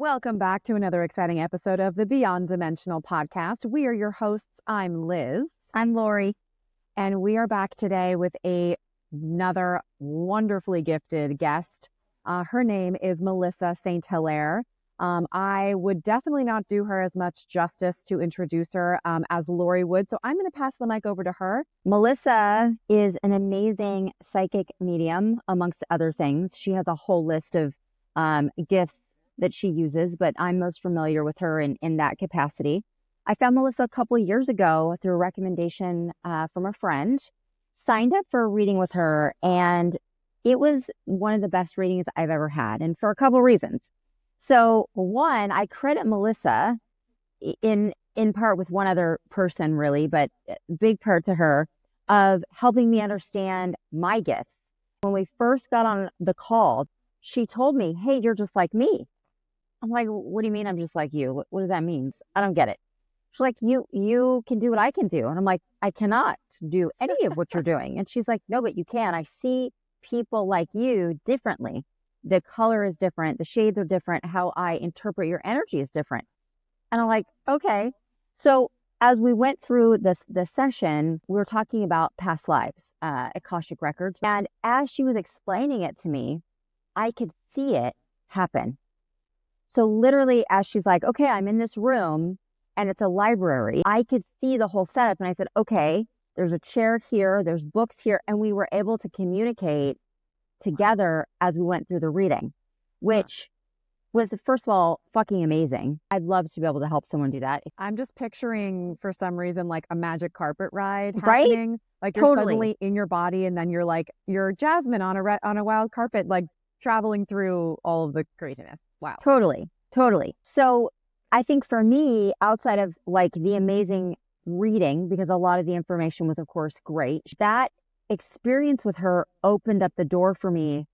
Welcome back to another exciting episode of the Beyond Dimensional podcast. We are your hosts. I'm Liz. I'm Lori. And we are back today with another wonderfully gifted guest. Her name is Melissa St. Hilaire. I would definitely not do her as much justice to introduce her as Lori would. So I'm going to pass the mic over to her. Melissa is an amazing psychic medium, amongst other things. She has a whole list of gifts that she uses, but I'm most familiar with her in that capacity. I found Melissa a couple of years ago through a recommendation from a friend, signed up for a reading with her, and it was one of the best readings I've ever had, and for a couple of reasons. So one, I credit Melissa in part with one other person really, but big part to her of helping me understand my gifts. When we first got on the call, she told me, "Hey, you're just like me." I'm like, "What do you mean I'm just like you? What does that mean? I don't get it." She's like, you can do what I can do. And I'm like, "I cannot do any of what you're doing." And she's like, "No, but you can. I see people like you differently. The color is different. The shades are different. How I interpret your energy is different." And I'm like, "Okay." So as we went through the session, we were talking about past lives, Akashic records. And as she was explaining it to me, I could see it happen. So literally as she's like, "Okay, I'm in this room and it's a library," I could see the whole setup. And I said, "Okay, there's a chair here, there's books here." And we were able to communicate together as we went through the reading, which was, first of all, fucking amazing. I'd love to be able to help someone do that. I'm just picturing, for some reason, like a magic carpet ride Right? happening. Like you're Totally. suddenly in your body, and then you're Jasmine on a wild carpet, like traveling through all of the craziness. Wow. Totally. So I think for me, outside of like the amazing reading, because a lot of the information was, of course, great, that experience with her opened up the door for me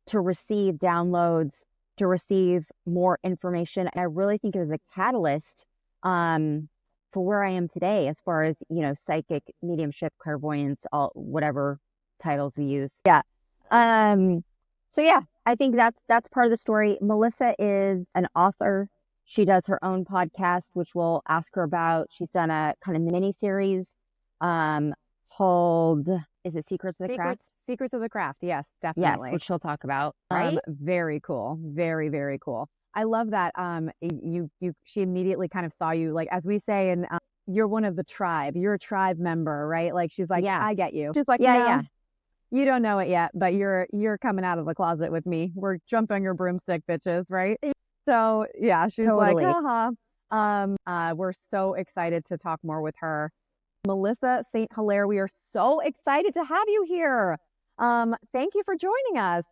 to receive downloads, to receive more information. And I really think it was a catalyst for where I am today as far as, psychic, mediumship, clairvoyance, all whatever titles we use. Yeah. So yeah, I think that's part of the story. Melissa is an author. She does her own podcast, which we'll ask her about. She's done a kind of mini series called, is it Secrets of the Craft? Secrets of the Craft. Yes, definitely. Yes, which she'll talk about. Right? Very cool. Very, very cool. I love that. She immediately kind of saw you, like, as we say, and you're one of the tribe. You're a tribe member, right? Like she's like, "Yeah, I get you." She's like, "Yeah. You don't know it yet, but you're coming out of the closet with me. We're jumping your broomstick, bitches," right? So yeah, she's Totally. like, we're so excited to talk more with her. Melissa St. Hilaire, we are so excited to have you here. Thank you for joining us.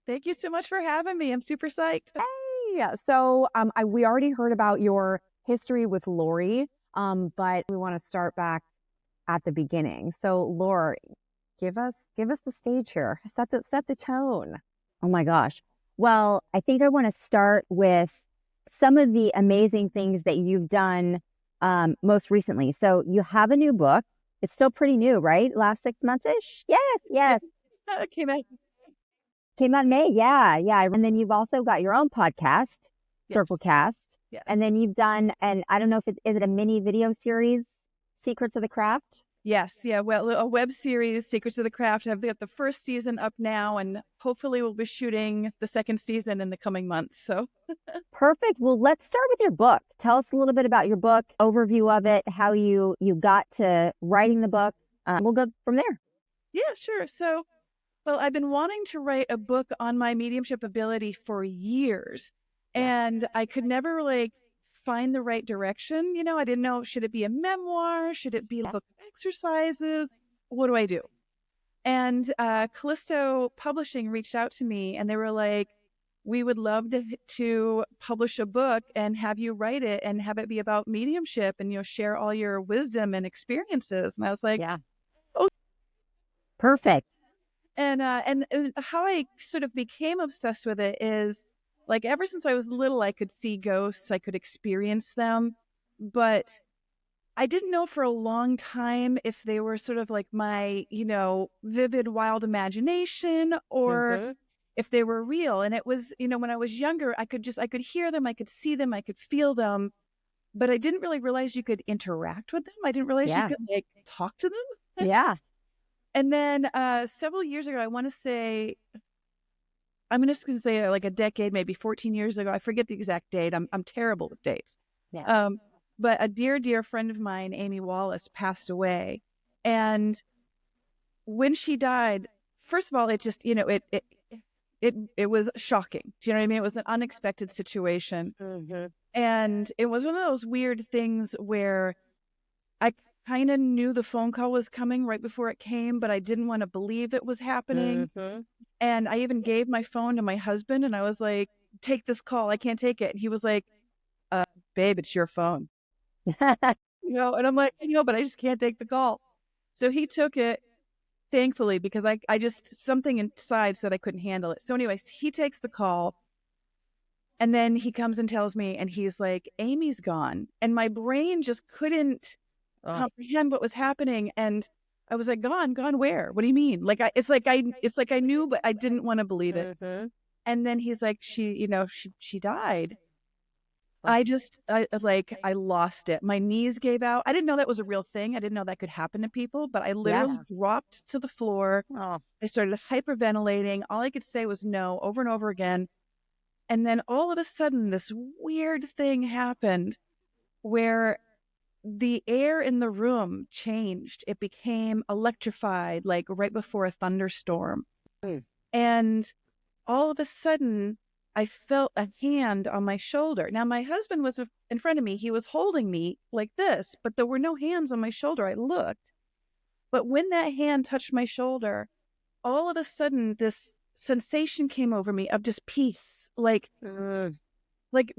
Thank you so much for having me. I'm super psyched. Hey, so we already heard about your history with Lori, but we want to start back at the beginning. So Lori, give us the stage here. Set the tone. Oh my gosh. Well, I think I want to start with some of the amazing things that you've done most recently. So you have a new book. It's still pretty new, right? Last 6 months-ish? Yes. Came out in May. Yeah. And then you've also got your own podcast, Circlecast. Yes. And then you've done, and I don't know if is it a mini video series, Secrets of the Craft? Yes. Yeah. Well, a web series, Secrets of the Craft. I've got the first season up now, and hopefully we'll be shooting the second season in the coming months. So Perfect. Well, let's start with your book. Tell us a little bit about your book, overview of it, how you got to writing the book. We'll go from there. yeah, sure. So, well, I've been wanting to write a book on my mediumship ability for years, and I could never find the right direction. I didn't know, should it be a memoir? Should it be a book of exercises? What do I do? And Callisto Publishing reached out to me, and they were like, "We would love to publish a book and have you write it and have it be about mediumship and share all your wisdom and experiences." And I was like, Yeah. "Oh, Perfect." And how I sort of became obsessed with it is, like, ever since I was little, I could see ghosts, I could experience them, but I didn't know for a long time if they were sort of like my, vivid, wild imagination, or if they were real. And it was, when I was younger, I could hear them, I could see them, I could feel them, but I didn't really realize you could interact with them. I didn't realize you could like talk to them. Yeah. And then several years ago, I want to say, I'm just going to say like a decade, maybe 14 years ago. I forget the exact date. I'm terrible with dates. Yeah. But a dear friend of mine, Amy Wallace, passed away. And when she died, first of all, it just, it was shocking. Do you know what I mean? It was an unexpected situation. Mm-hmm. And it was one of those weird things where I kind of knew the phone call was coming right before it came, but I didn't want to believe it was happening. Mm-hmm. And I even gave my phone to my husband, and I was like, take this call. I can't take it. And he was like, babe, it's your phone. And I'm like, I know, but I just can't take the call. So he took it, thankfully, because I just, something inside said I couldn't handle it. So anyways, he takes the call, and then he comes and tells me, and he's like, Amy's gone. And my brain just couldn't comprehend what was happening. And I was like, gone where? What do you mean? Like, it's like I knew, but I didn't want to believe it. Mm-hmm. And then he's like, she died. Oh. I lost it. My knees gave out. I didn't know that was a real thing. I didn't know that could happen to people, but I literally dropped to the floor. Oh. I started hyperventilating. All I could say was no over and over again. And then all of a sudden, this weird thing happened where the air in the room changed. It became electrified, like right before a thunderstorm. And all of a sudden, I felt a hand on my shoulder. Now, my husband was in front of me. He was holding me like this, but there were no hands on my shoulder. I looked. But when that hand touched my shoulder, all of a sudden, this sensation came over me of just peace, like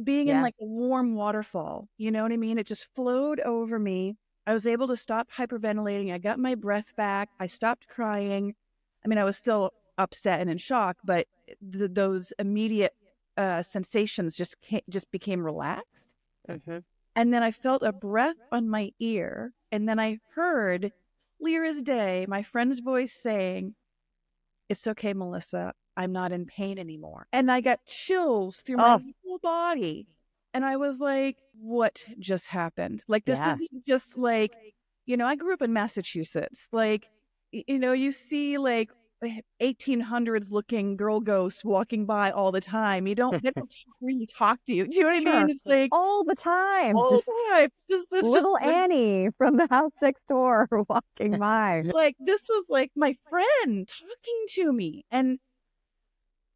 being in like a warm waterfall. You know what I mean? It just flowed over me. I was able to stop hyperventilating. I got my breath back. I stopped crying. I mean, I was still upset and in shock, but those immediate sensations just became relaxed. Mm-hmm. And then I felt a breath on my ear, and then I heard, clear as day, my friend's voice saying, "It's okay, Melissa. I'm not in pain anymore." And I got chills through my whole body. And I was like, what just happened? Like, this isn't just like, I grew up in Massachusetts. Like, you see like 1800s looking girl ghosts walking by all the time. They don't really talk to you. Do you know what I mean? It's like all the time. All the time. Just little Annie from the house next door walking by. Like, this was like my friend talking to me. And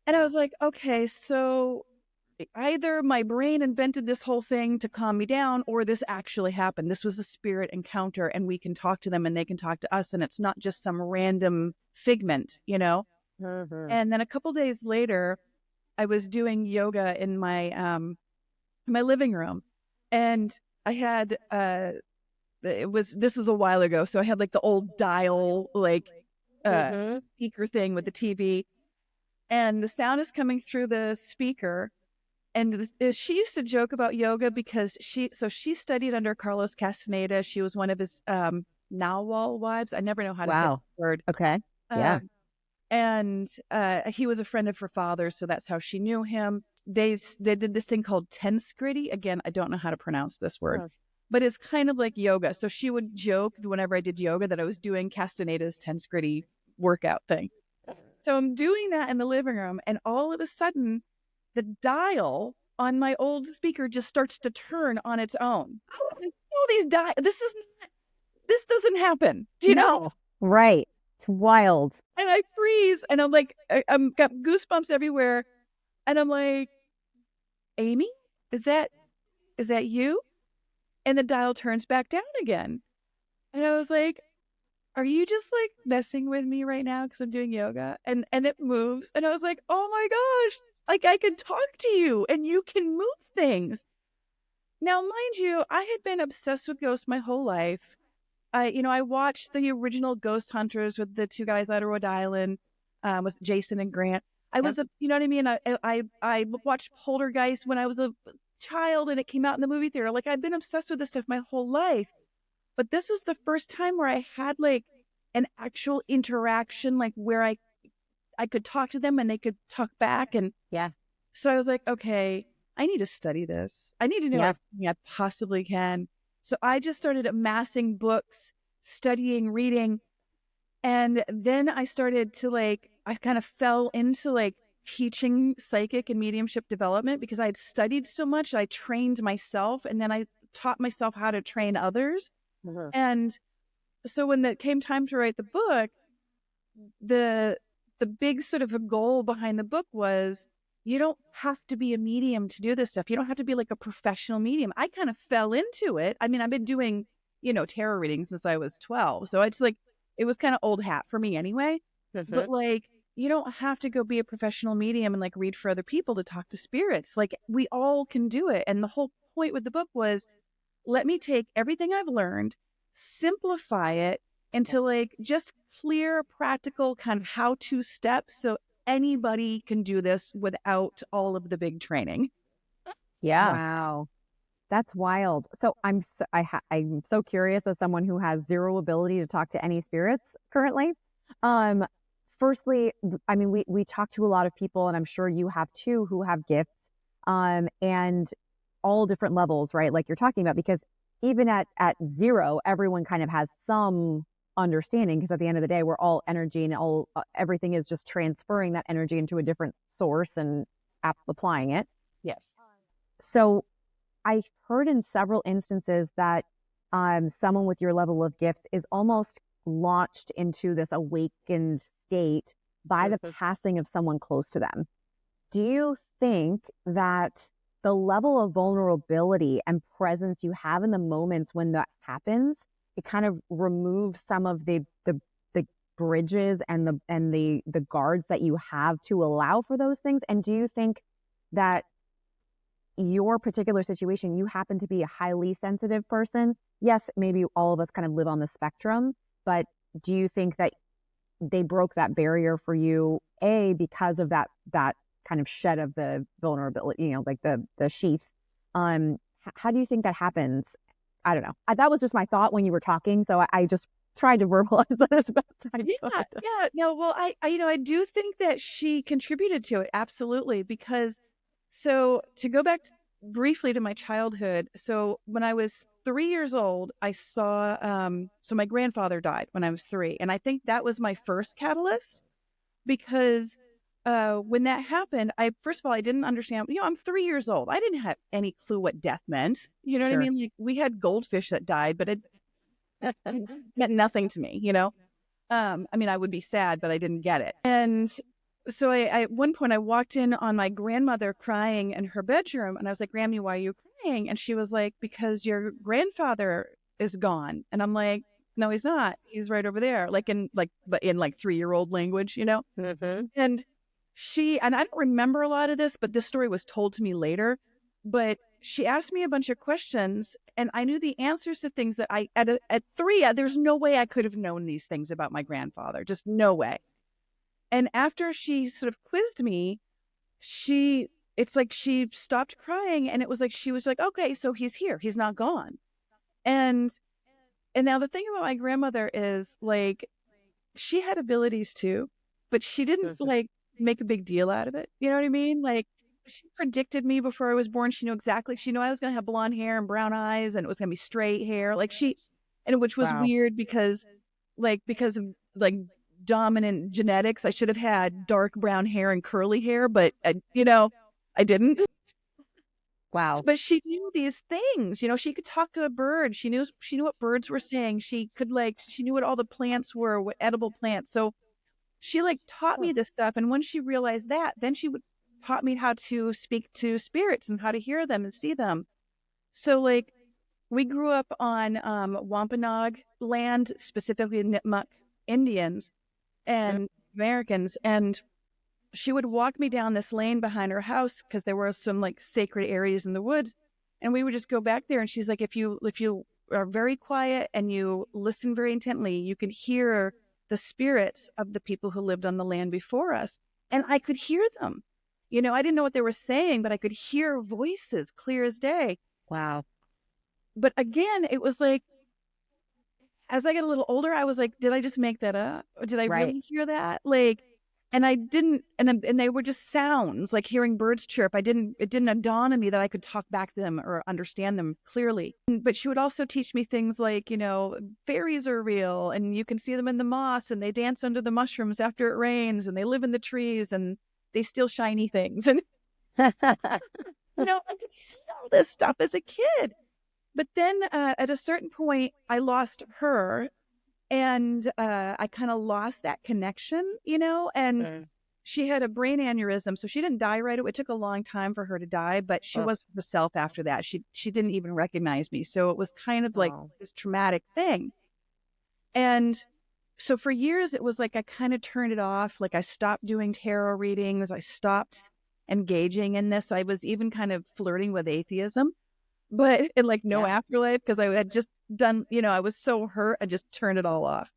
I was like, okay, so either my brain invented this whole thing to calm me down, or this actually happened. This was a spirit encounter, and we can talk to them and they can talk to us, and it's not just some random figment, Mm-hmm. And then a couple days later, I was doing yoga in my living room, and I had this was a while ago, so I had like the old dial speaker thing with the TV, and the sound is coming through the speaker. And she used to joke about yoga because she studied under Carlos Castaneda. She was one of his Nawal wives. I never know how to say the word. Okay. Yeah. And he was a friend of her father's, so that's how she knew him. They did this thing called Tenskriti. Again, I don't know how to pronounce this word, but it's kind of like yoga. So she would joke whenever I did yoga that I was doing Castaneda's Tenskriti workout thing. So I'm doing that in the living room, and all of a sudden, the dial on my old speaker just starts to turn on its own. These this doesn't happen. Do you know? Right. It's wild. And I freeze, and I'm like, I'm got goosebumps everywhere, and I'm like, Amy, is that you? And the dial turns back down again, and I was like, are you just like messing with me right now because I'm doing yoga? And it moves, and I was like, oh my gosh. Like, I can talk to you and you can move things. Now, mind you, I had been obsessed with ghosts my whole life. I watched the original Ghost Hunters with the two guys out of Rhode Island, was Jason and Grant. I was you know what I mean? I watched Poltergeist when I was a child and it came out in the movie theater. Like, I've been obsessed with this stuff my whole life. But this was the first time where I had like an actual interaction, like where I I could talk to them and they could talk back. And Yeah. so I was like, okay, I need to study this. I need to know everything I possibly can. So I just started amassing books, studying, reading. And then I started to I kind of fell into teaching psychic and mediumship development because I had studied so much. I trained myself and then I taught myself how to train others. Mm-hmm. And so when it came time to write the book, the big sort of a goal behind the book was you don't have to be a medium to do this stuff. You don't have to be like a professional medium. I kind of fell into it. I mean, I've been doing, tarot readings since I was 12. So it's it was kind of old hat for me anyway. Mm-hmm. But you don't have to go be a professional medium and read for other people to talk to spirits. We all can do it. And the whole point with the book was, let me take everything I've learned, simplify it into just clear, practical kind of how-to steps so anybody can do this without all of the big training. Yeah. Wow. That's wild. So I'm so curious as someone who has zero ability to talk to any spirits currently. Firstly, I mean, we talk to a lot of people, and I'm sure you have too, who have gifts, and all different levels, right? Like you're talking about, because even at zero, everyone kind of has some understanding, because at the end of the day, we're all energy, and everything is just transferring that energy into a different source and applying it. Yes. So I've heard in several instances that someone with your level of gift is almost launched into this awakened state by the passing of someone close to them. Do you think that the level of vulnerability and presence you have in the moments when that happens, it kind of removes some of the bridges and the guards that you have to allow for those things? And do you think that your particular situation, you happen to be a highly sensitive person? Yes, maybe all of us kind of live on the spectrum, but do you think that they broke that barrier for you, because of that kind of shed of the vulnerability, like the sheath? How do you think that happens? I don't know. That was just my thought when you were talking, so I just tried to verbalize that as best I could. Yeah. No, well, I do think that she contributed to it, absolutely, because so to go back briefly to my childhood, so when I was 3 years old, I saw, so my grandfather died when I was 3, and I think that was my first catalyst, because when that happened, first of all, I didn't understand, I'm 3 years old. I didn't have any clue what death meant. You know what I mean? We had goldfish that died, but it meant nothing to me, I mean, I would be sad, but I didn't get it. And so at one point I walked in on my grandmother crying in her bedroom, and I was like, Grammy, why are you crying? And she was like, because your grandfather is gone. And I'm like, no, he's not. He's right over there. But in 3-year-old language, Mm-hmm. And I don't remember a lot of this, but this story was told to me later. But she asked me a bunch of questions, and I knew the answers to things that at 3, there's no way I could have known these things about my grandfather. Just no way. And after she sort of quizzed me, it's like she stopped crying, and it was like she was like, okay, so he's here. He's not gone. And now the thing about my grandmother is she had abilities too, but she didn't make a big deal out of it. You know what I mean? She predicted me before I was born. She knew I was going to have blonde hair and brown eyes, and it was going to be straight hair. Which was weird because of dominant genetics. I should have had dark brown hair and curly hair, but I didn't. Wow. But she knew these things. She could talk to the birds. She knew what birds were saying. She knew what all the plants were, what edible plants. So she taught me this stuff. And once she realized that, then she taught me how to speak to spirits and how to hear them and see them. So we grew up on Wampanoag land, specifically Nipmuc Indians and Americans, and she would walk me down this lane behind her house because there were some sacred areas in the woods, and we would just go back there, and she's like, if you are very quiet and you listen very intently, you can hear the spirits of the people who lived on the land before us. And I could hear them. I didn't know what they were saying, but I could hear voices clear as day. Wow. But again, it was as I got a little older, I was like, did I just make that up? Or did I really hear that? And I didn't, and they were just sounds, like hearing birds chirp. It didn't dawn on me that I could talk back to them or understand them clearly. But she would also teach me things like, fairies are real and you can see them in the moss and they dance under the mushrooms after it rains and they live in the trees and they steal shiny things. And, I could see all this stuff as a kid. But then at a certain point, I lost her. And I kind of lost that connection, and she had a brain aneurysm. So she didn't die right away. It took a long time for her to die, but she was herself after that. She didn't even recognize me. So it was kind of like this traumatic thing. And so for years, it was like I kind of turned it off. Like I stopped doing tarot readings. I stopped engaging in this. I was even kind of flirting with atheism, but in like no afterlife, because I had just done, I was so hurt, I just turned it all off.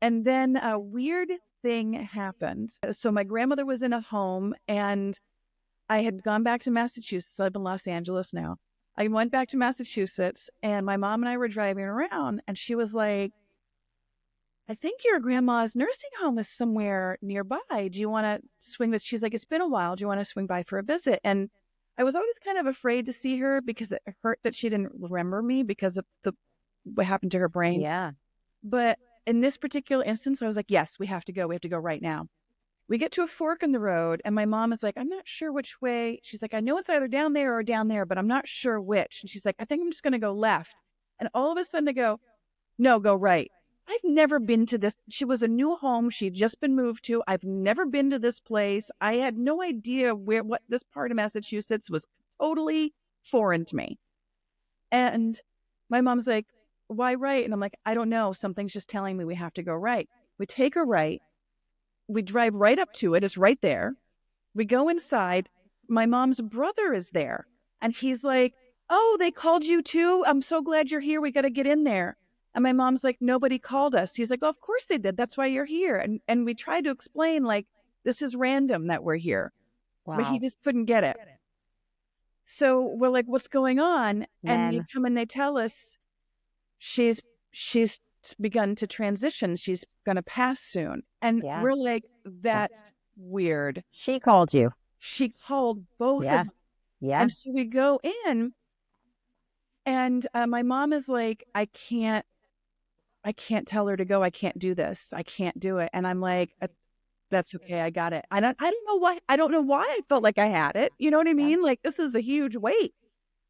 And then a weird thing happened. So my grandmother was in a home and I had gone back to Massachusetts. I live in Los Angeles now. I went back to Massachusetts and my mom and I were driving around and she was like, I think your grandma's nursing home is somewhere nearby. Do you want to swing this? She's like, it's been a while. Do you want to swing by for a visit? And I was always kind of afraid to see her because it hurt that she didn't remember me because of what happened to her brain. Yeah. But in this particular instance, I was like, yes, we have to go. We have to go right now. We get to a fork in the road and my mom is like, I'm not sure which way. She's like, I know it's either down there or down there, but I'm not sure which. And she's like, I think I'm just going to go left. And all of a sudden I go, no, go right. I've never been to this. She was a new home. She'd just been moved to. I've never been to this place. I had no idea what this part of Massachusetts was, totally foreign to me. And my mom's like, why right? And I'm like, I don't know. Something's just telling me we have to go right. We take a right. We drive right up to it. It's right there. We go inside. My mom's brother is there. And he's like, oh, they called you too? I'm so glad you're here. We got to get in there. And my mom's like, nobody called us. He's like, oh, of course they did. That's why you're here. And we tried to explain, like, this is random that we're here. Wow. But he just couldn't get it. So we're like, what's going on? And they come and they tell us she's begun to transition. She's going to pass soon. And we're like, that's weird. She called you. She called both of them. Yeah. And so we go in and my mom is like, I can't tell her to go. I can't do this. I can't do it. And I'm like, that's okay. I got it. I don't know why. I don't know why I felt like I had it. You know what I mean? Like, this is a huge weight.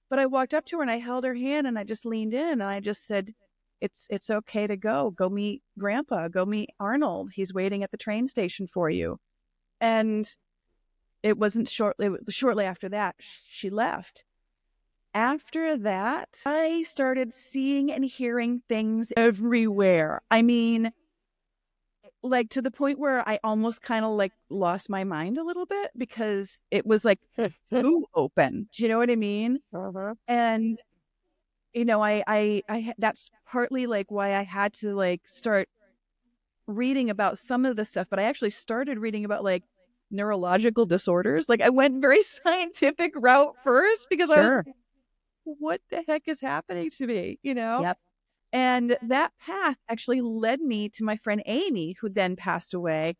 But I walked up to her and I held her hand and I just leaned in and I just said, it's okay to go. Go meet Grandpa. Go meet Arnold. He's waiting at the train station for you. And it wasn't shortly after that, she left. After that, I started seeing and hearing things everywhere. I mean, like to the point where I almost kind of like lost my mind a little bit because it was like too open. Do you know what I mean? And I that's partly like why I had to like start reading about some of the stuff, but I actually started reading about like neurological disorders. Like I went very scientific route first because I was like, what the heck is happening to me, Yep. And that path actually led me to my friend Amy, who then passed away.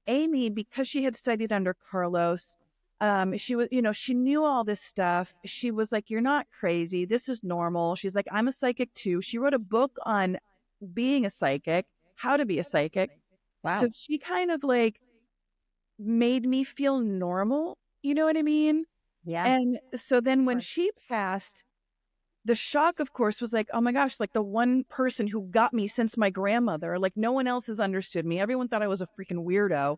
Amy, because she had studied under Carlos, she was, she knew all this stuff. She was like, you're not crazy. This is normal. She's like, I'm a psychic too. She wrote a book on being a psychic, how to be a psychic. Wow. So she kind of like made me feel normal. You know what I mean? Yeah. And so then when she passed, the shock, of course, was like, oh my gosh, like the one person who got me since my grandmother, like no one else has understood me. Everyone thought I was a freaking weirdo.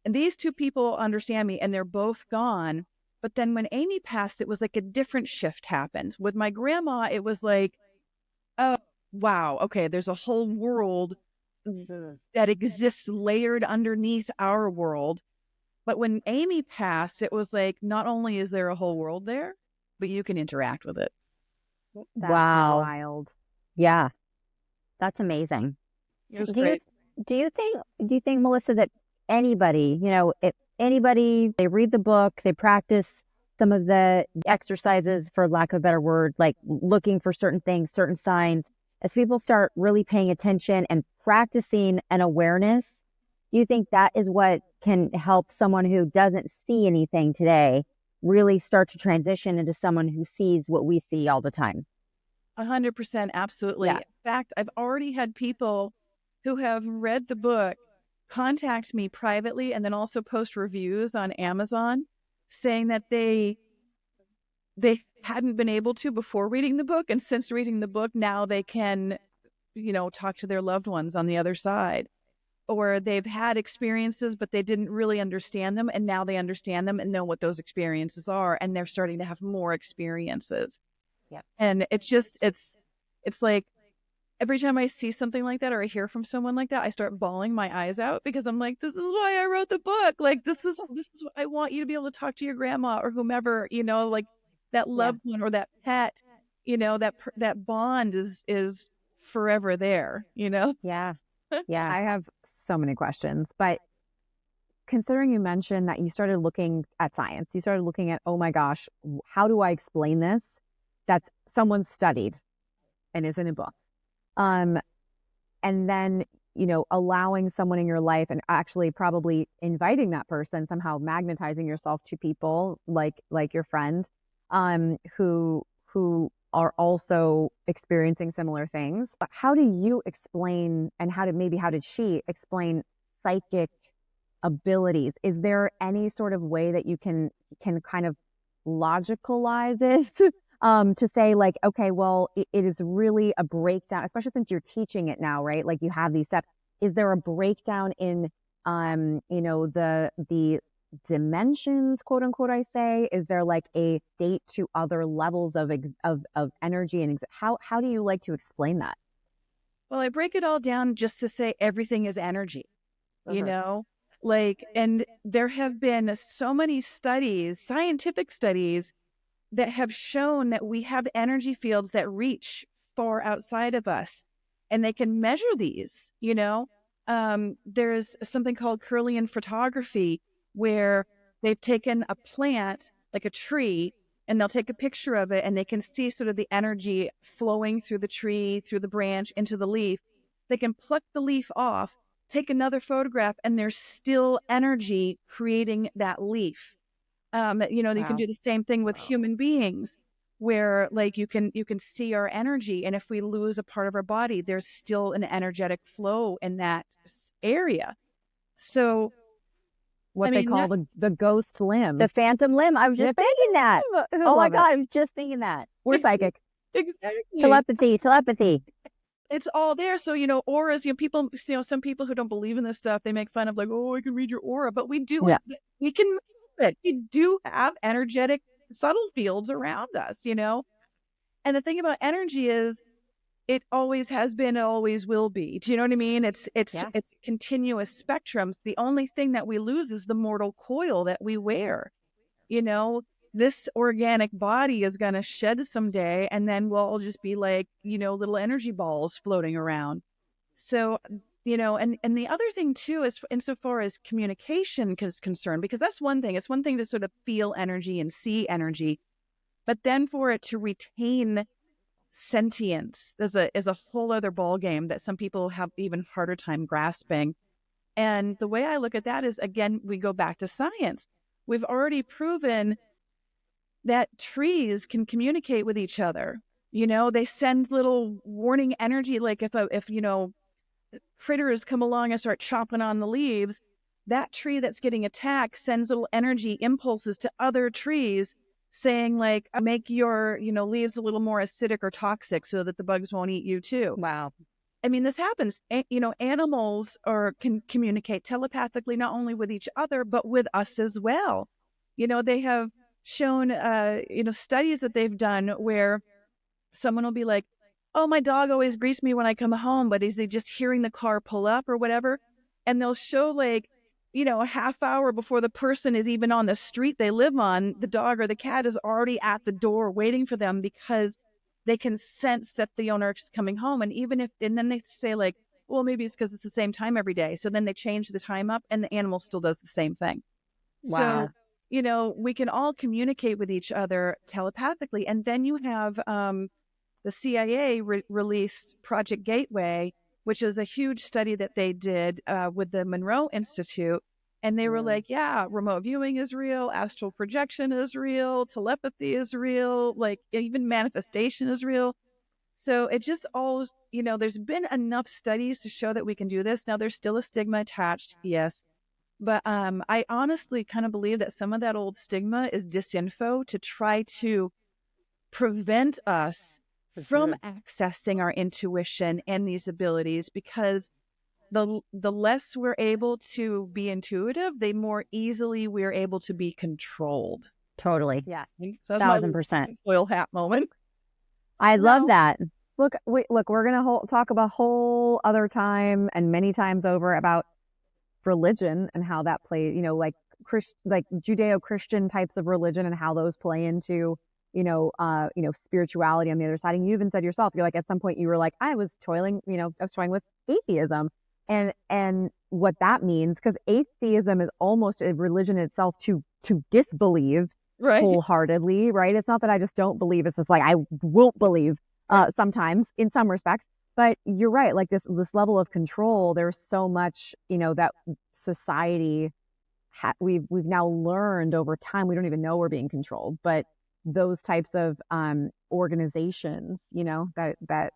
And these two people understand me and they're both gone. But then when Amy passed, it was like a different shift happened. With my grandma, it was like, oh, wow, okay, there's a whole world that exists layered underneath our world. But when Amy passed, it was like, not only is there a whole world there, but you can interact with it. That's Wow. wild. Yeah. That's amazing. It was Do great. you think, Melissa, that anybody, if anybody, they read the book, they practice some of the exercises, for lack of a better word, like looking for certain things, certain signs, as people start really paying attention and practicing an awareness, do you think that is what can help someone who doesn't see anything today really start to transition into someone who sees what we see all the time. 100%, absolutely. Yeah. In fact, I've already had people who have read the book contact me privately and then also post reviews on Amazon saying that they hadn't been able to before reading the book, and since reading the book now they can, talk to their loved ones on the other side. Or they've had experiences but they didn't really understand them, and now they understand them and know what those experiences are, and they're starting to have more experiences. Yep. And it's like every time I see something like that or I hear from someone like that, I start bawling my eyes out because I'm like, this is why I wrote the book. Like, this is what I want you to be able to talk to your grandma or whomever, like that loved one or that pet, that bond is forever there, Yeah. Yeah. I have so many questions, but considering you mentioned that you started looking at science, you started looking at, oh my gosh, how do I explain this? That's someone studied and is in a book. And then, allowing someone in your life and actually probably inviting that person, somehow magnetizing yourself to people like your friend, who are also experiencing similar things. How do you explain, and how did she explain psychic abilities? Is there any sort of way that you can kind of logicalize it? To say like, okay, well, it is really a breakdown, especially since you're teaching it now, right? Like you have these steps. Is there a breakdown in, the dimensions, quote unquote, I say? Is there like a state to other levels of energy? And how do you like to explain that? Well, I break it all down just to say everything is energy, and there have been so many studies, scientific studies, that have shown that we have energy fields that reach far outside of us, and they can measure these. There's something called Kirlian photography, where they've taken a plant, like a tree, and they'll take a picture of it, and they can see sort of the energy flowing through the tree, through the branch, into the leaf. They can pluck the leaf off, take another photograph, and there's still energy creating that leaf. You can do the same thing with human beings, where like you can see our energy, and if we lose a part of our body, there's still an energetic flow in that area. So what they call the ghost limb, the phantom limb. I was just thinking that. Oh my God, I was just thinking that. We're psychic. Exactly. Telepathy. It's all there. So, auras, people, some people who don't believe in this stuff, they make fun of like, oh, I can read your aura, but we do, we can it. We do have energetic subtle fields around us, And the thing about energy is it always has been, it always will be. Do you know what I mean? It's continuous spectrums. The only thing that we lose is the mortal coil that we wear. This organic body is going to shed someday, and then we'll all just be like, little energy balls floating around. So, and the other thing too is insofar as communication is concerned, because that's one thing. It's one thing to sort of feel energy and see energy, but then for it to retain sentience is a whole other ball game that some people have even harder time grasping. And the way I look at that is, again, we go back to science. We've already proven that trees can communicate with each other. They send little warning energy, like if critters come along and start chomping on the leaves, that tree that's getting attacked sends little energy impulses to other trees saying like, make your, leaves a little more acidic or toxic so that the bugs won't eat you too. Wow. I mean, this happens. Animals can communicate telepathically, not only with each other, but with us as well. They have shown, studies that they've done where someone will be like, oh, my dog always greets me when I come home, but is he just hearing the car pull up or whatever? And they'll show like, a half hour before the person is even on the street they live on, the dog or the cat is already at the door waiting for them because they can sense that the owner is coming home. And then they say like, well, maybe it's because it's the same time every day. So then they change the time up and the animal still does the same thing. Wow. So, we can all communicate with each other telepathically. And then you have the CIA released Project Gateway, which is a huge study that they did with the Monroe Institute, And they were like, yeah, remote viewing is real, astral projection is real, telepathy is real, like even manifestation is real. So it just all, there's been enough studies to show that we can do this. Now, there's still a stigma attached, yes. But I honestly kind of believe that some of that old stigma is disinfo to try to prevent us from accessing our intuition and these abilities, because the less we're able to be intuitive, the more easily we're able to be controlled. Totally. Yes. So that's 1000%. foil hat moment. I love that. Look, we're going to talk about a whole other time and many times over about religion and how that plays, like Judeo-Christian types of religion and how those play into, spirituality on the other side. And you even said yourself, you're like, at some point you were like, I was toying with atheism and what that means, because atheism is almost a religion itself to disbelieve wholeheartedly, right? It's not that I just don't believe. It's just like, I won't believe sometimes in some respects. But you're right, like this level of control, there's so much, that society, we've now learned over time, we don't even know we're being controlled, but those types of organizations, that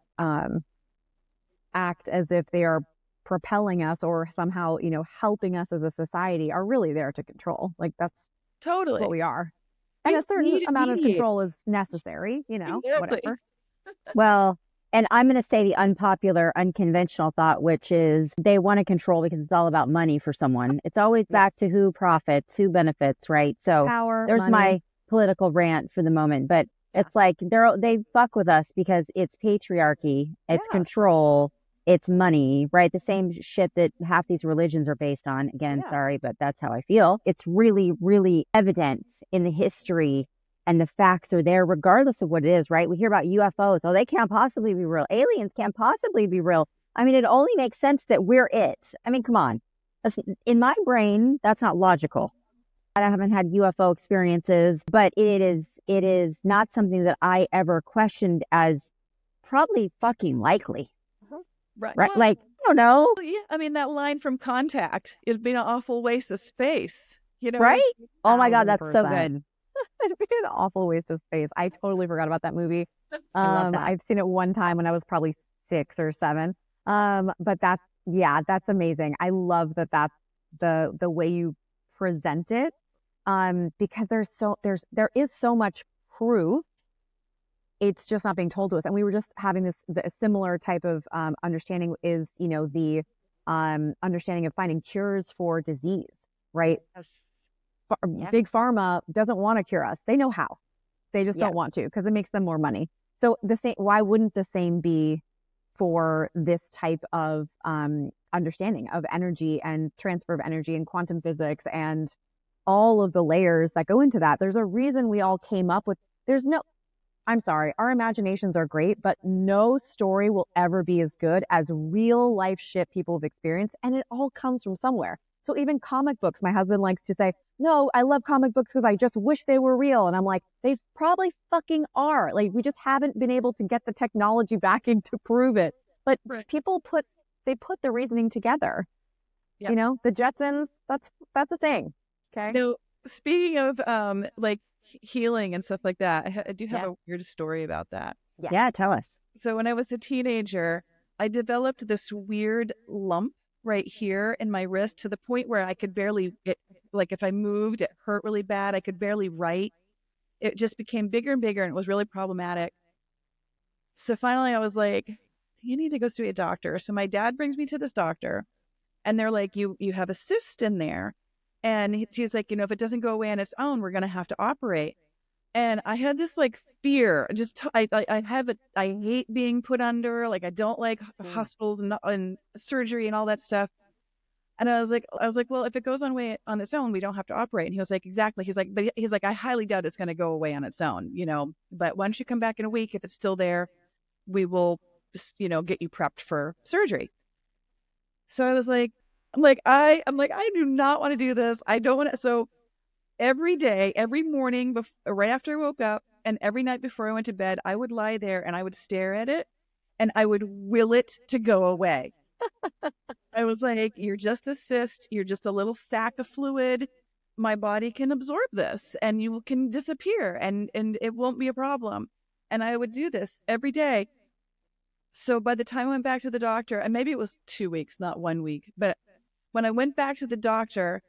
act as if they are propelling us or somehow, helping us as a society are really there to control. Like that's totally what we are. And a certain amount of control is necessary, whatever. Well, and I'm going to say the unpopular, unconventional thought, which is they want to control because it's all about money for someone. It's always back to who profits, who benefits, right? So power, there's money. My political rant for the moment. But it's like they fuck with us because it's patriarchy, it's control, it's money, right? The same shit that half these religions are based on. Again, sorry, but that's how I feel. It's really, really evident in the history. And the facts are there regardless of what it is, right? We hear about UFOs. Oh, they can't possibly be real. Aliens can't possibly be real. I mean, it only makes sense that we're it. I mean, come on. In my brain, that's not logical. I haven't had UFO experiences, but it is not something that I ever questioned as probably fucking likely. Right. Well, like, I don't know. Yeah, I mean, that line from Contact, it'd be an awful waste of space. Right? Oh my God, that's so good. It'd be an awful waste of space. I totally forgot about that movie. I love that. I've seen it one time when I was probably 6 or 7. But that's amazing. I love that that's the way you present it. Because there is so much proof. It's just not being told to us. And we were just having a similar type of understanding is, the understanding of finding cures for disease, right? Yes. Big pharma doesn't want to cure us. They know how. They just don't want to because it makes them more money. So why wouldn't the same be for this type of understanding of energy and transfer of energy and quantum physics and all of the layers that go into that? There's a reason we all came up with, I'm sorry, our imaginations are great, but no story will ever be as good as real life shit people have experienced. And it all comes from somewhere. So even comic books, my husband likes to say, no, I love comic books because I just wish they were real. And I'm like, they probably fucking are. Like, we just haven't been able to get the technology backing to prove it. But people put the reasoning together. Yep. The Jetsons, that's a thing. Okay. Now, speaking of like healing and stuff like that, I do have a weird story about that. Yeah, tell us. So when I was a teenager, I developed this weird lump right here in my wrist to the point where I could barely, if I moved, it hurt really bad. I could barely write. It just became bigger and bigger, and it was really problematic. So finally I was like, you need to go see a doctor. So my dad brings me to this doctor, and they're like, you have a cyst in there. And he's like, if it doesn't go away on its own, we're going to have to operate. And I had this fear. I hate being put under. Like, I don't like hospitals and surgery and all that stuff. And I was like, well, if it goes away on its own, we don't have to operate. And he was like, exactly. He's like, I highly doubt it's going to go away on its own, but once you come back in a week, if it's still there, we will just, get you prepped for surgery. So I was like, I do not want to do this. I don't want to. So every day, every morning, right after I woke up, and every night before I went to bed, I would lie there and I would stare at it and I would will it to go away. I was like, you're just a cyst. You're just a little sack of fluid. My body can absorb this and you can disappear and it won't be a problem. And I would do this every day. So by the time I went back to the doctor, and maybe it was 2 weeks, not 1 week, but when I went back to the doctor,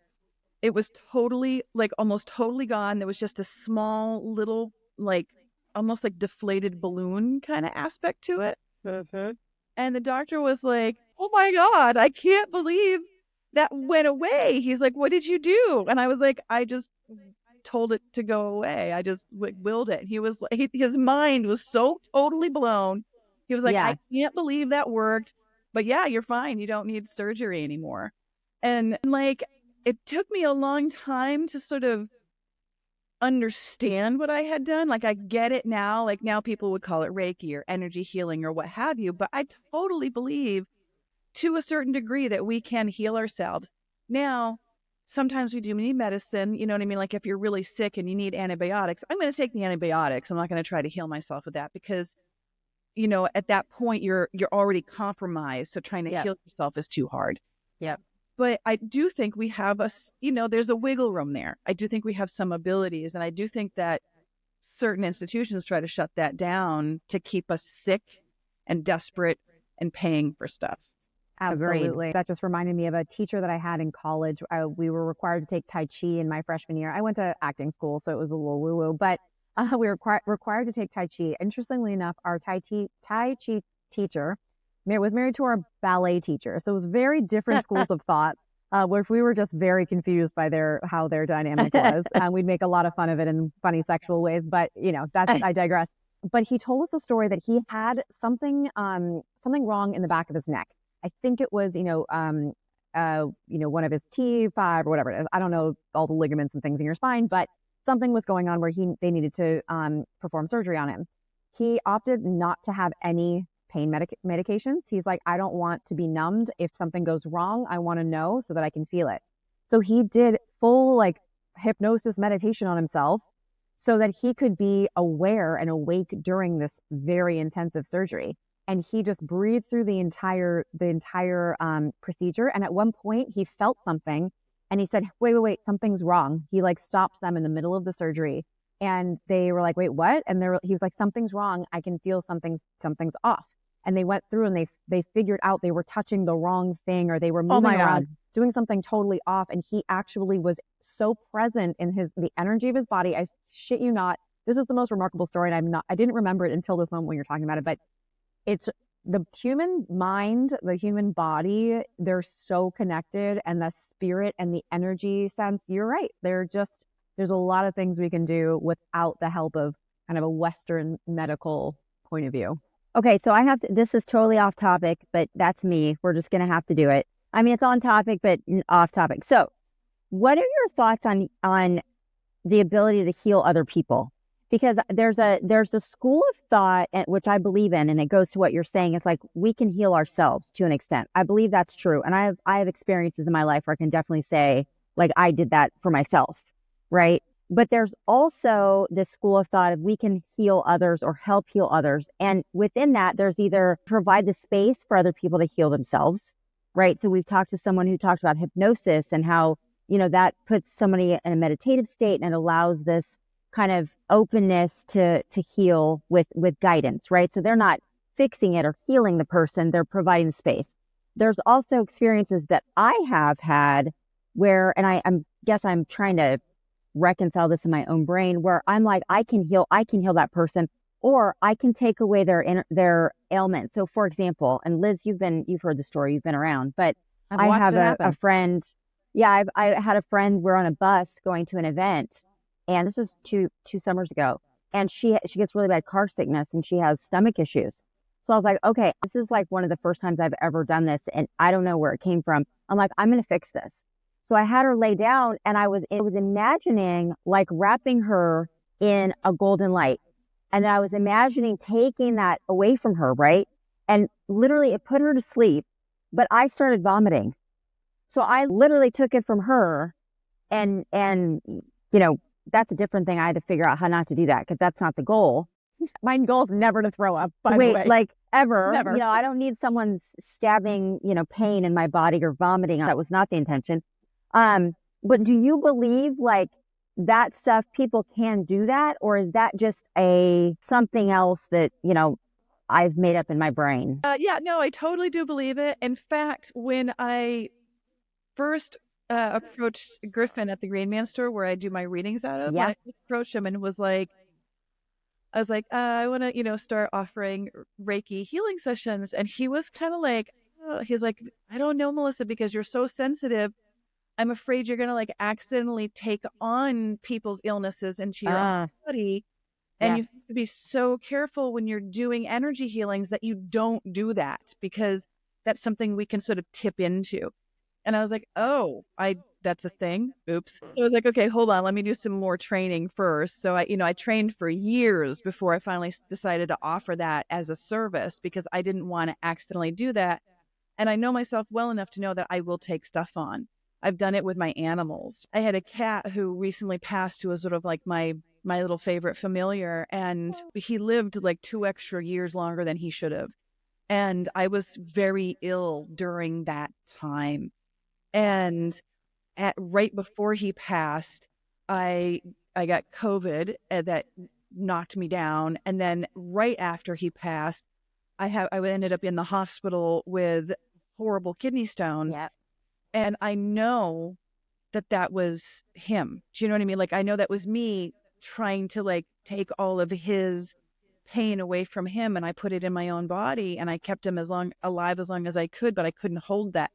it was totally, like almost totally gone. There was just a small little, like almost like deflated balloon kind of aspect to it. Mm-hmm. And the doctor was like, oh my God, I can't believe that went away. He's like, what did you do? And I was like, I just told it to go away. I just willed it. He was like, his mind was so totally blown. He was like, Yeah. I can't believe that worked. But yeah, you're fine. You don't need surgery anymore. And like, it took me a long time to sort of understand what I had done. Like, I get it now. Like, now people would call it Reiki or energy healing or what have you. But I totally believe to a certain degree that we can heal ourselves. Now, sometimes we do need medicine. You know what I mean? Like, if you're really sick and you need antibiotics, I'm going to take the antibiotics. I'm not going to try to heal myself with that because, you know, at that point you're already compromised. So trying to heal yourself is too hard. Yep. But I do think we have there's a wiggle room there. I do think we have some abilities. And I do think that certain institutions try to shut that down to keep us sick and desperate and paying for stuff. Absolutely. That just reminded me of a teacher that I had in college. We were required to take Tai Chi in my freshman year. I went to acting school, so it was a little woo-woo, but we were required to take Tai Chi. Interestingly enough, our Tai Chi teacher was married to our ballet teacher. So it was very different schools of thought, where we were just very confused by how their dynamic was. We'd make a lot of fun of it in funny sexual ways, but I digress. But he told us a story that he had something wrong in the back of his neck. I think it was, one of his T5 or whatever it is. I don't know all the ligaments and things in your spine, but something was going on where they needed to perform surgery on him. He opted not to have any pain medications. He's like, I don't want to be numbed. If something goes wrong, I want to know so that I can feel it. So he did full hypnosis meditation on himself so that he could be aware and awake during this very intensive surgery. And he just breathed through the entire procedure. And at one point he felt something and he said, wait, something's wrong. He stopped them in the middle of the surgery and they were like, wait, what? And he was like, something's wrong. I can feel something's off. And they went through and they figured out they were touching the wrong thing or they were moving around, doing something totally off. And he actually was so present in the energy of his body. I shit you not. This is the most remarkable story. And I didn't remember it until this moment when you're talking about it, but it's the human mind, the human body, they're so connected, and the spirit and the energy sense, you're right. There's a lot of things we can do without the help of kind of a Western medical point of view. Okay, so this is totally off topic, but that's me. We're just going to have to do it. I mean, it's on topic, but off topic. So what are your thoughts on the ability to heal other people? Because there's a school of thought, which I believe in, and it goes to what you're saying. It's like we can heal ourselves to an extent. I believe that's true. And I have experiences in my life where I can definitely say, I did that for myself, right? But there's also this school of thought of we can heal others or help heal others. And within that, there's either provide the space for other people to heal themselves, right? So we've talked to someone who talked about hypnosis and how, that puts somebody in a meditative state and allows this kind of openness to heal with guidance, right? So they're not fixing it or healing the person, they're providing the space. There's also experiences that I have had where, and I guess I'm trying to reconcile this in my own brain, where I'm like, I can heal that person, or I can take away their ailment. So for example, and Liz, you've heard the story, you've been around, but I have a friend. Yeah, I had a friend, we're on a bus going to an event, and this was two summers ago, and she gets really bad car sickness and she has stomach issues. So I was like, okay, this is one of the first times I've ever done this, and I don't know where it came from. I'm like, I'm going to fix this. So I had her lay down, and I was imagining wrapping her in a golden light. And I was imagining taking that away from her, right? And literally it put her to sleep, but I started vomiting. So I literally took it from her, and that's a different thing. I had to figure out how not to do that because that's not the goal. My goal is never to throw up, by the Wait, way. like ever. Never. You know, I don't need someone stabbing, pain in my body or vomiting. That was not the intention. But do you believe like that stuff, people can do that? Or is that just something else that, I've made up in my brain? Yeah, no, I totally do believe it. In fact, when I first approached Griffin at the Green Man store where I do my readings out of, when Yeah. I first approached him and I was like, I want to, start offering Reiki healing sessions. And he was kind of like, he's like, I don't know, Melissa, because you're so sensitive. I'm afraid you're going to like accidentally take on people's illnesses into your own body. And Yes. you have to be so careful when you're doing energy healings that you don't do that, because that's something we can sort of tip into. And I was like, oh, that's a thing. Oops. So I was like, okay, hold on. Let me do some more training first. So I trained for years before I finally decided to offer that as a service, because I didn't want to accidentally do that. And I know myself well enough to know that I will take stuff on. I've done it with my animals. I had a cat who recently passed, who was sort of like my little favorite familiar, and he lived like 2 extra years longer than he should have. And I was very ill during that time. And right before he passed, I got COVID, that knocked me down. And then right after he passed, I ended up in the hospital with horrible kidney stones. Yep. And I know that was him. Do you know what I mean? Like, I know that was me trying to like take all of his pain away from him, and I put it in my own body, and I kept him alive as long as I could, but I couldn't hold that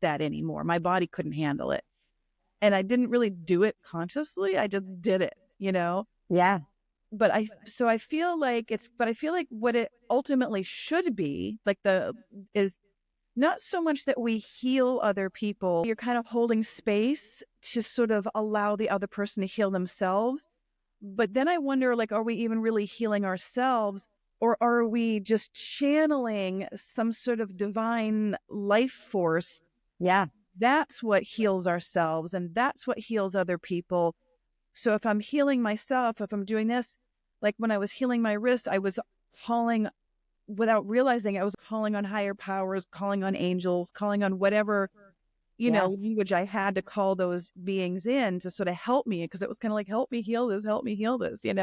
anymore. My body couldn't handle it. And I didn't really do it consciously. I just did it, Yeah. But I feel like what it ultimately should be like is not so much that we heal other people. You're kind of holding space to sort of allow the other person to heal themselves. But then I wonder, like, are we even really healing ourselves, or are we just channeling some sort of divine life force? Yeah. That's what heals ourselves, and that's what heals other people. So if I'm healing myself, if I'm doing this, like when I was healing my wrist, I was calling, without realizing, I was calling on higher powers, calling on angels, calling on whatever, language I had to call those beings in to sort of help me, because it was kind of like, help me heal this, And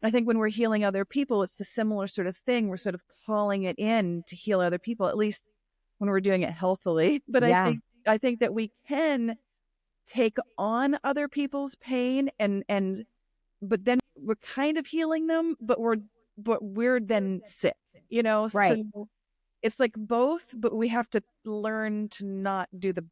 I think when we're healing other people, it's a similar sort of thing. We're sort of calling it in to heal other people, at least when we're doing it healthily. But Yeah. I think that we can take on other people's pain, but then we're kind of healing them, but we're then sick, Right. So it's like both, but we have to learn to not do the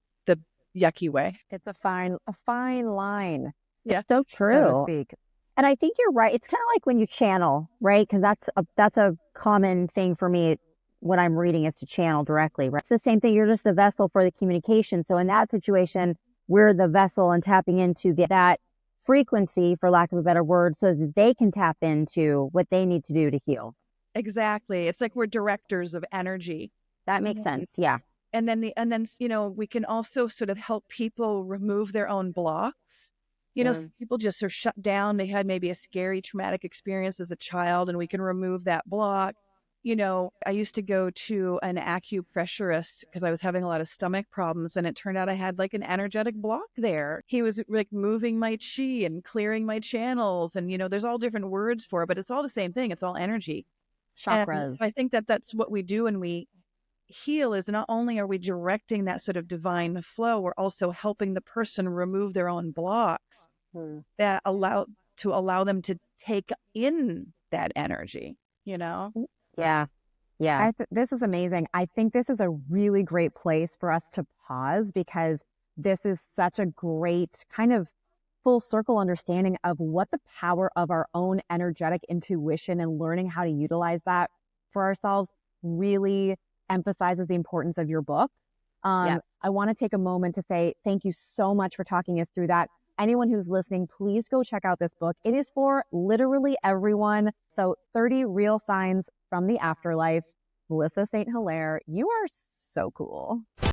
yucky way. It's a fine line, Yeah. So so to true. speak. And I think you're right. It's kind of like when you channel, right? Because that's a common thing for me when I'm reading, is to channel directly, right? It's the same thing. You're just the vessel for the communication. So in that situation, we're the vessel and tapping into that frequency, for lack of a better word, so that they can tap into what they need to do to heal. Exactly. It's like we're directors of energy. That makes sense. Yeah. And then we can also sort of help people remove their own blocks. Some people just are shut down. They had maybe a scary traumatic experience as a child, and we can remove that block. I used to go to an acupressurist because I was having a lot of stomach problems, and it turned out I had like an energetic block there. He was like moving my chi and clearing my channels, and there's all different words for it, but it's all the same thing. It's all energy. And Chakras. so I think that that's what we do when we heal, is not only are we directing that sort of divine flow, we're also helping the person remove their own blocks that allow them to take in that energy, Yeah. Yeah. This is amazing. I think this is a really great place for us to pause, because this is such a great kind of full circle understanding of what the power of our own energetic intuition and learning how to utilize that for ourselves really emphasizes the importance of your book. I want to take a moment to say thank you so much for talking us through that. Anyone who's listening, please go check out this book. It is for literally everyone. So 30 Real Signs from the Afterlife. Melissa St. Hilaire, you are so cool.